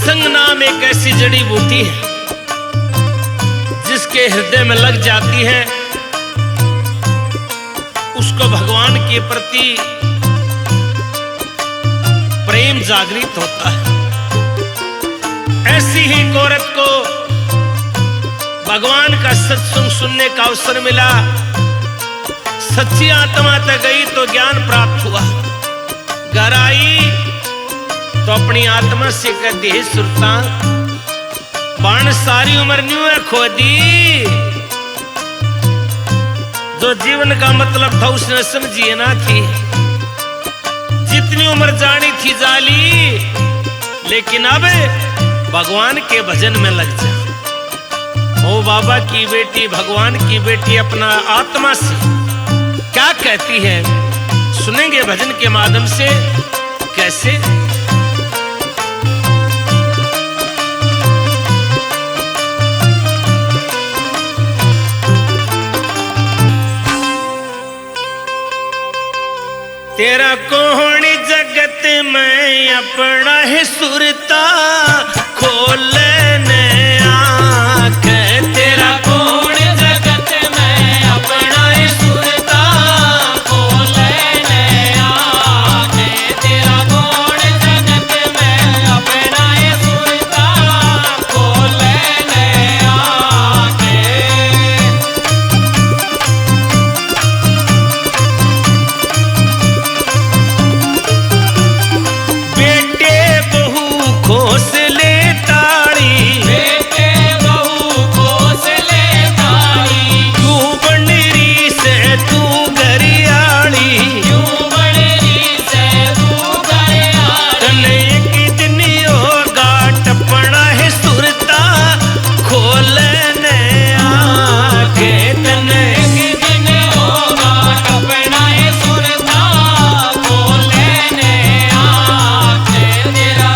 सत्संग नाम एक ऐसी जड़ी बूटी है जिसके हृदय में लग जाती है, उसको भगवान के प्रति प्रेम जागृत होता है। ऐसी ही एक औरत को भगवान का सत्संग सुनने का अवसर मिला, सच्ची आत्मा तक गई तो ज्ञान प्राप्त हुआ। घर आई तो अपनी आत्मा से कहती है, सुरता बाण सारी उम्र न्यू है खोदी, जो जीवन का मतलब था उसने समझिए ना थी। जितनी उम्र जानी थी जाली, लेकिन अब भगवान के भजन में लग जा। ओ बाबा की बेटी, भगवान की बेटी अपना आत्मा से क्या कहती है, सुनेंगे भजन के माध्यम से। कैसे? तेरा कौन जगत में अपना है सुरता, खोलने आँख। तेरा कौन जगत में अपना है सुरता, खोलने आँख। तेरा कौन जगत में अपना है सुरता, खोलने आँख। घोंसले ताड़ी, बेटे बहू घोंसले ताड़ी, क्यों बनरी से तू गरियाड़ी, क्यों बनरी से तू गरियाड़ी। तने एक दिन होगा टपना है सुरता, खोलने आके। तने एक दिन होगा टपना है सुरता, खोलने आके। तेरा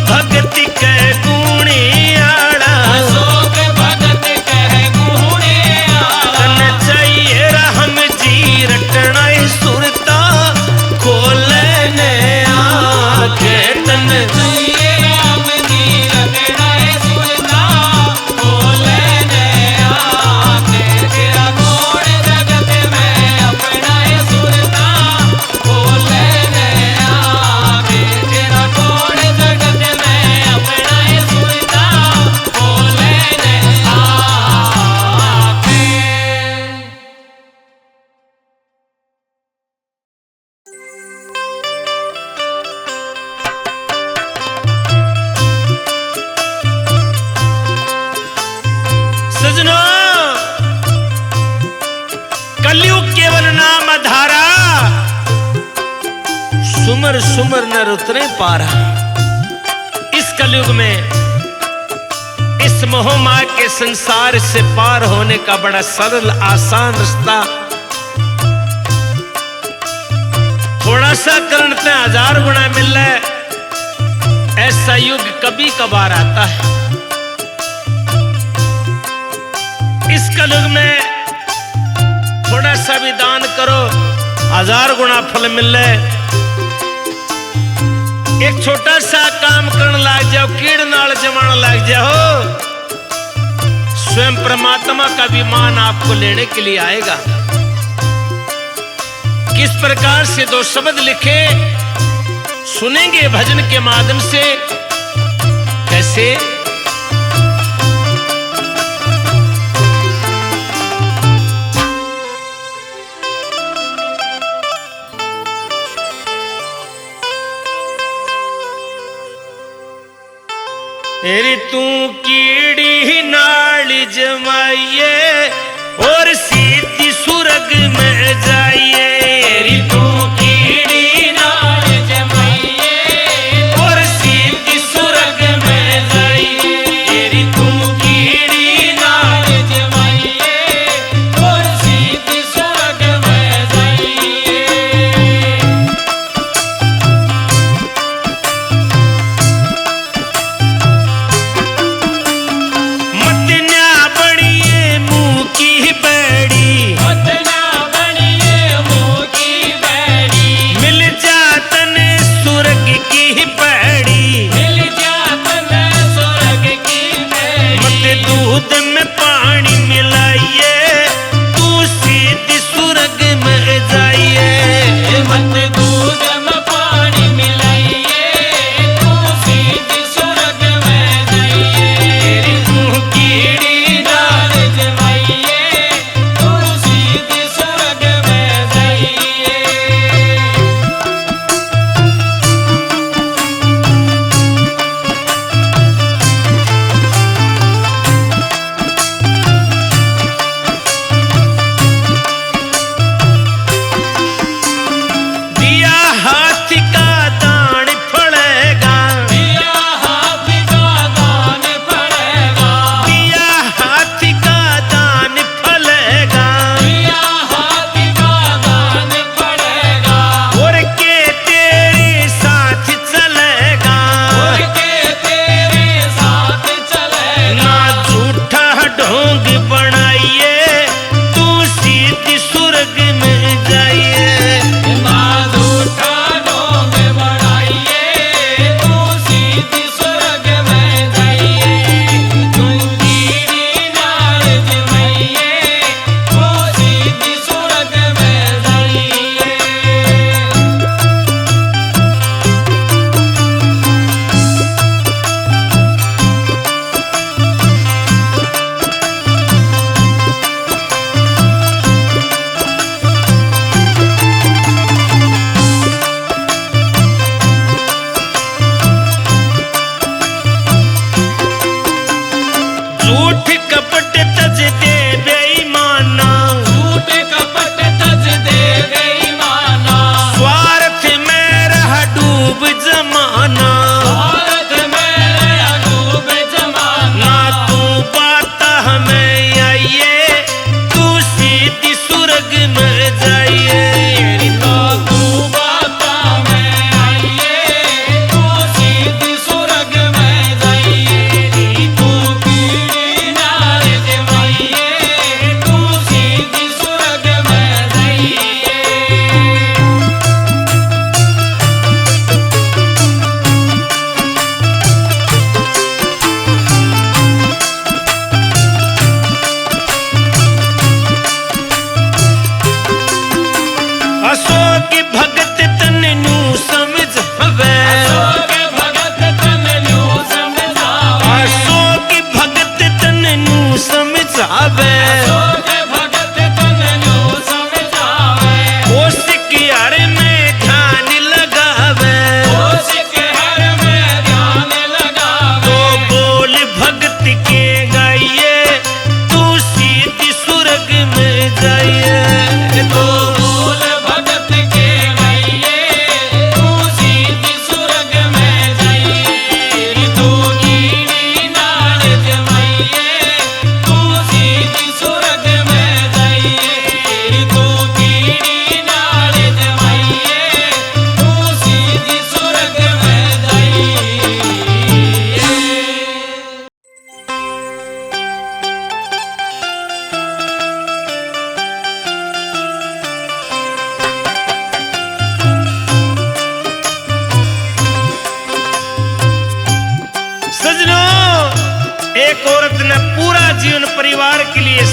भगत कह गुणियाड़ा अशोक भगत कह गुणियाड़ा तन चाहिए रहम जी रटना सुरता खोलने आंखें तन चाहिए राम जी रटना सुरता खोलने आंखें तेरा कौन जगत में अपना सुरता खोलने आंखें तेरा कौन जगत में अपना सुरता खोलने आंखें। सजनो कलयुग केवल नाम धारा सुमर सुमर न उतरे पारा। इस कलयुग में इस मोह माया के संसार से पार होने का बड़ा सरल आसान रास्ता थोड़ा सा करने 1000 गुना मिल रहा है। ऐसा युग कभी कभार आता है। इस कलयुग में थोड़ा सा भी दान करो 1000 गुना फल मिल रहे। एक छोटा सा काम करने लग जाओ कीड़ नाल जमाने लग जाओ स्वयं परमात्मा का विमान आपको लेने के लिए आएगा। किस प्रकार से 2 शब्द लिखे सुनेंगे भजन के माध्यम से। कैसे तेरी तू कीड़ी नाल जमाइए और सीधी सुरग में जाइए। तेरी तू कीड़ी नाल जमाइए और सीधी सुरग में जाइए। तेरी तू कीड़ी नाल जमाइए और सीधी सुरग में जाइए। मत न्या बड़िए मुंह की बैड़ी एक औरत ने पूरा जीवन परिवार के लिए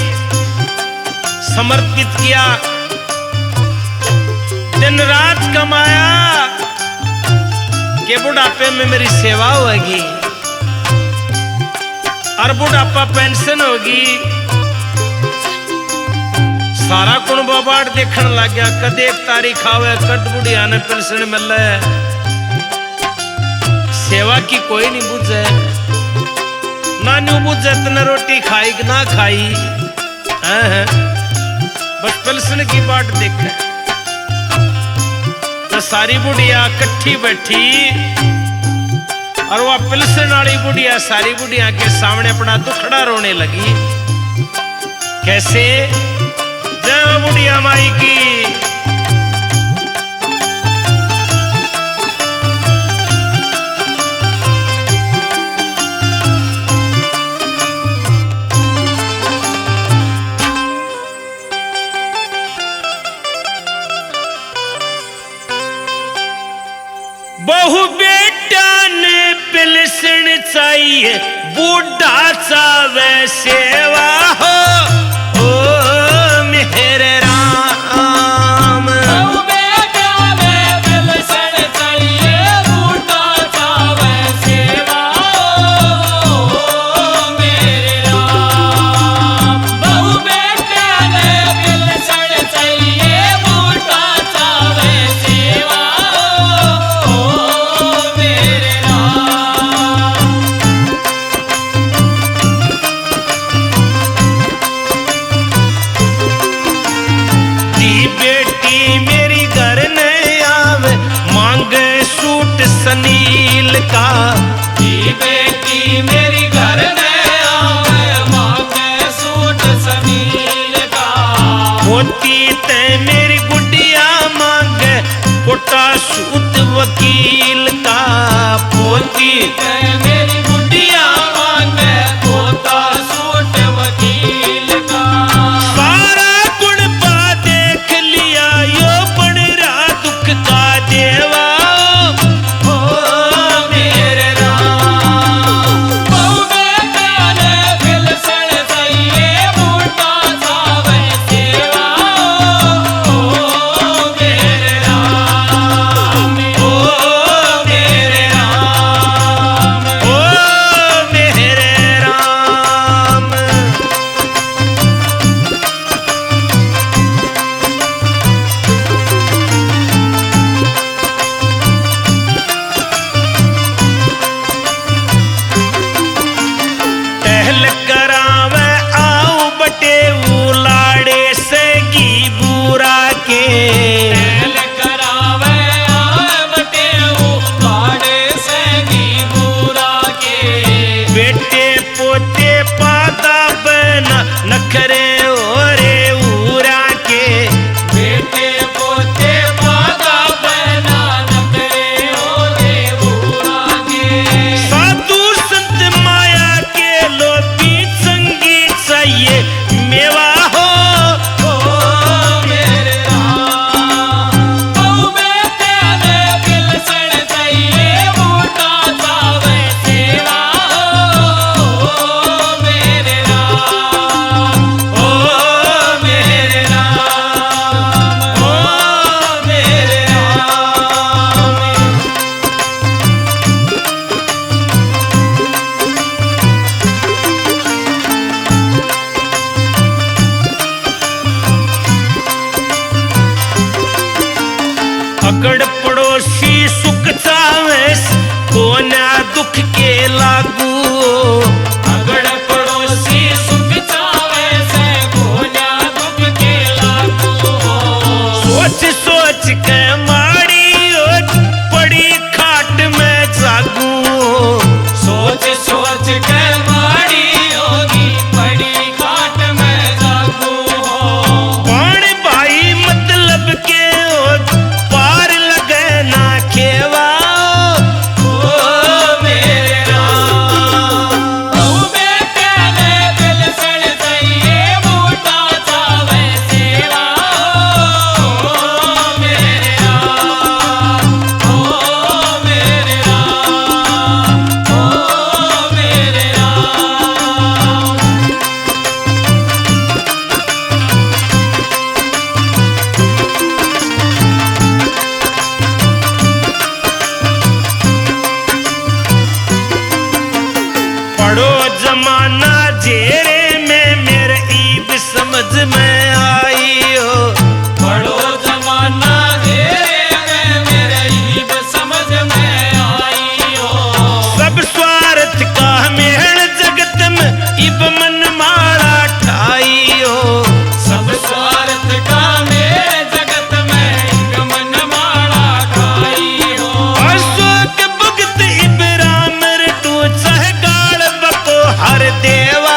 समर्पित किया, दिन रात कमाया कि बुढ़ापे में मेरी सेवा होगी और बुढ़ापा पेंशन होगी। सारा कुण बाबाट देखने लग गया, कद एक तारीख आवे कद बुढ़िया ने पेंशन मिले, सेवा की कोई नहीं बुझे, ना न्यू बुझे तने रोटी खाई कि ना खाई, बस पेंशन की बाट देखे। तो सारी बुढ़िया इकट्ठी बैठी और वह पेंशन वाली बुढ़िया सारी बुढ़िया के सामने अपना दुखड़ा रोने लगी। कैसे? जय बुढ़िया माई की। बहु बेटा ने पेंशन चाहिए, बूढ़ा चावे सेवा हो, ओ मेरे राम। बहु बेटा ने पेंशन चाहिए, बूढ़ा चावे सेवा हो, मेरे राम। बहु बेटा ने पेंशन चाहिए, बूढ़ा चावे सेवा हो, मेरे राम। दी बेटी मेरी घर न आवे, मांगे सूट सनील का, दी बेटी मेरी घर न आवे, मांगे सूट सनील का। होती ते मेरी गुडिया मांगे कोटा सूट वकील का, पोती ते मेरी गुड़िया मांगे पोता सूट वकील का। सारा गुण पा देख लिया, यो बन रहा दुख का देवा, ओ मेरे राम। बहु बेटा ने पेंशन चाहिए, बूढ़ा चावे सेवा हो, मेरे राम। ओ मेरे राम। ओ मेरे राम। टहल करावे आओ बटे उलाड़े से घी बूरा के, टहल करावे आए बटेऊ, काड़े से घी बूरा के। बेटे पोते पादा बना नखरे ओरे उरा के, बेटे पोते पादा बना नखरे ओरे बूरा के। साधु संत माया के लोभी संगीत चाहिए मेवा हो, ओ मेरे राम। बहु बेटे ने पेंशन चाहिए, बूढ़ा चावे सेवा हो, मेरे राम। ओ मेरे राम। ओ मेरे राम। अगड़ पड़ोसी सुख चावे कोना दुख के लागू, अगड़ पड़ोसी सुख चावे से कोन्या दुख के लागू हो। सोच सोच के माड़ी हो पड़ी खाट में जागू, सोच सोच के माड़ी होगी, पड़ी खाट में जागू हो। कौन भाई मतलब के हो पार लगे ना खेवा, ओ मेरे जमाना जेरे में मेरे ईब समझ में आई हो। बड़ो जमाना है मेरे ईब समझ में आई हो। सब स्वार्थ का मेहण जगत में इब मन मारा ठाई हो। सब स्वार्थ का मेरे जगत में इब मन मारा ठाई हो। अशोक भुगत इब राम ऋतु चाहे गाल बको हर देवा।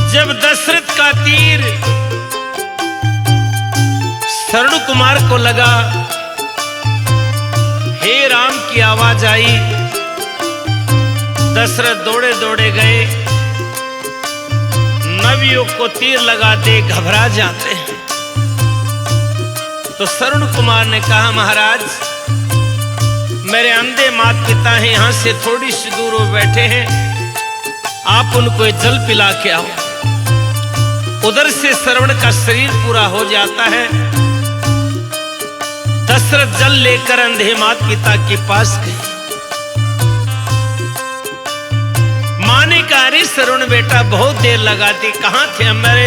जब दशरथ का तीर शरणु कुमार को लगा, हे राम की आवाज आई। दशरथ दौड़े दौड़े गए, नवियों को तीर लगा दे घबरा जाते हैं। तो शरणु कुमार ने कहा, महाराज मेरे अंधे माता पिता हैं, यहां से थोड़ी सी दूर वो बैठे हैं, आप उनको जल पिला के आओ। उधर से श्रवण का शरीर पूरा हो जाता है। दशरथ जल लेकर अंधे माता पिता के पास गए। माँ ने कहा, अरे श्रवण बेटा बहुत देर लगा दी, कहां थे? हमारे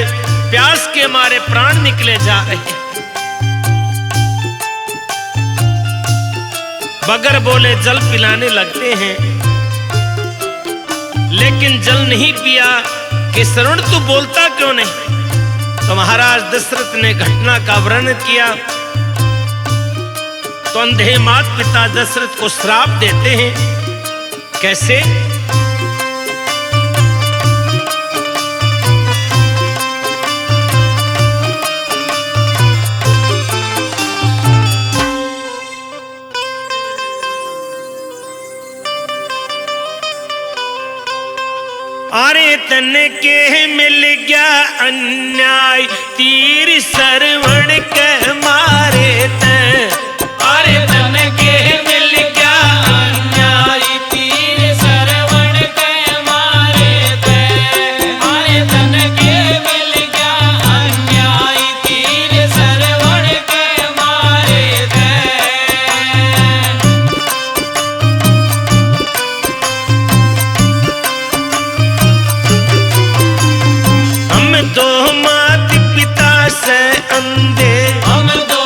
प्यास के मारे प्राण निकले जा रहे हैं। बगैर बोले जल पिलाने लगते हैं, लेकिन जल नहीं पिया कि श्रवण तू बोलता क्यों नहीं? तो महाराज दशरथ ने घटना का वर्णन किया। तो अंधे माता पिता दशरथ को श्राप देते हैं। कैसे? अरे तन के मिल गया अन्याय, तीर श्रवण के मारे तन। अरे तन के मिल गया अन्याय, तीर श्रवण के मारे थे। अरे तन के मिल गया अन्याय, तीर श्रवण के मारे थे। हम दो माता पिता से अंधे, हम दो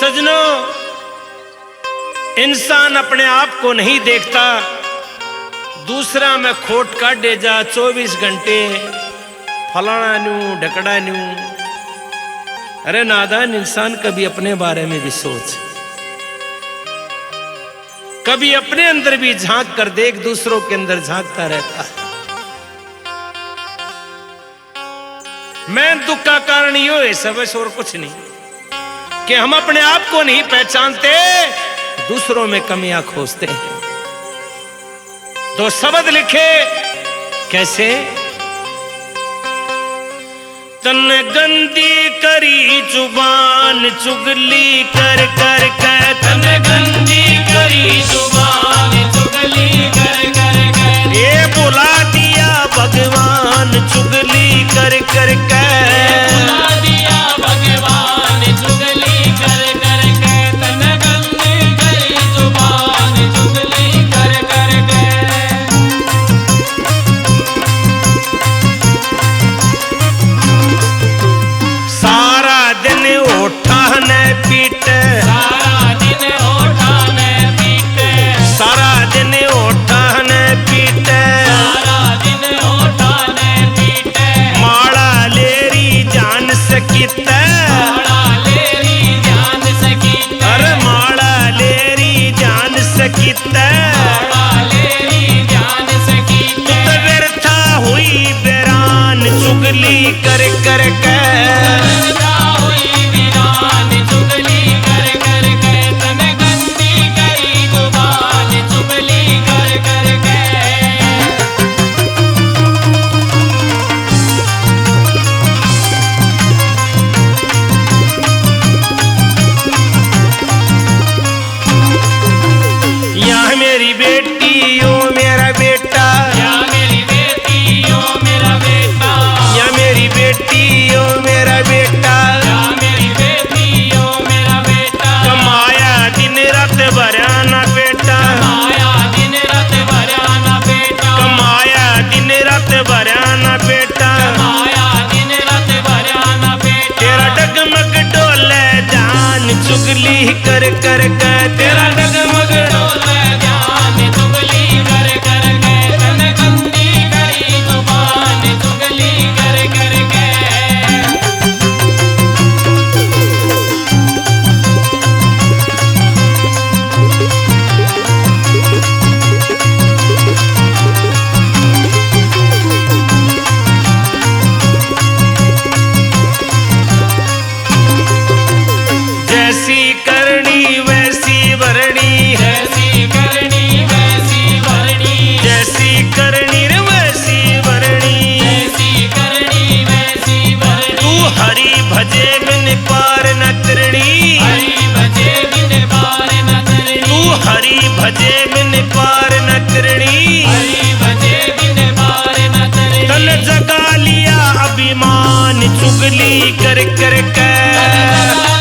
सजनों, इंसान अपने आप को नहीं देखता, दूसरा में खोट काटे जा 24 घंटे फलाना न्यू ढकड़ा न्यू। अरे नादान इंसान, कभी अपने बारे में भी सोच, कभी अपने अंदर भी झांक कर देख, दूसरों के अंदर झांकता रहता है। मैं दुख का कारण यो है सब और कुछ नहीं कि हम अपने आप को नहीं पहचानते, दूसरों में कमियां खोजते हैं। तो शब्द लिखे कैसे, तन गंदी करी जुबान चुगली कर कर कर, तन गंदी करी जुबान चुगली कर कर कर, ये बुला दिया भगवान चुगली कर कर कर, बुला दिया भगवान चुगली कर कर कर, तन गंदी करी जुबान चुगली कर कर कर। सारा दिन ओठा ने पीटे, सारा दिन ओठा ने पीटे, सारा दिन ओठा ने पीटे, सारा दिन ओठा ने पीटे, माड़ा लेरी जान सकित, माड़ा लेरी जान सकीत, अरे माड़ा लेरी जान सकित, माड़ा लेरी जान सकीत, तो व्यर्था हुई बेरान चुगली कर कर कर, व्यर्था हुई वीरान चुगली कर कर कर, तन गंदी करी जुबान चुगली कर कर कर। यहाँ मेरी बेटी ओ मेरा बेटा, या मेरी बेटी ओ मेरा बेटा, या मेरी बेटी ओ मेरा बेटा, या मेरी बेटी ओ मेरा बेटा, कमाया दिन रात भरा ना बेटा, माया दिन रात भरा ना बेटा, कमाया दिन रात भरा ना बेटा, माया दिन रात भरा ना बेटा, तेरा डगमग डोले जान चुगली कर कर कर, तेरा डगमग डोले ध्यान चुगली कर कर के, तन गंदी करी जुबान चुगली कर कर के। जैसी करनी वैसी भरनी है, जैसी करनी वैसी भरनी, जैसी करनी रे वैसी भरनी, जैसी करनी वैसी भरनी, तू हरी भजे बिन पार न करनी, हरी भजे बिन पार न करनी, तू हरी भजे बिन पार न करनी, हरी भजे बिन पार न करनी, तन जगा लिया अभिमान चुगली कर कर कर,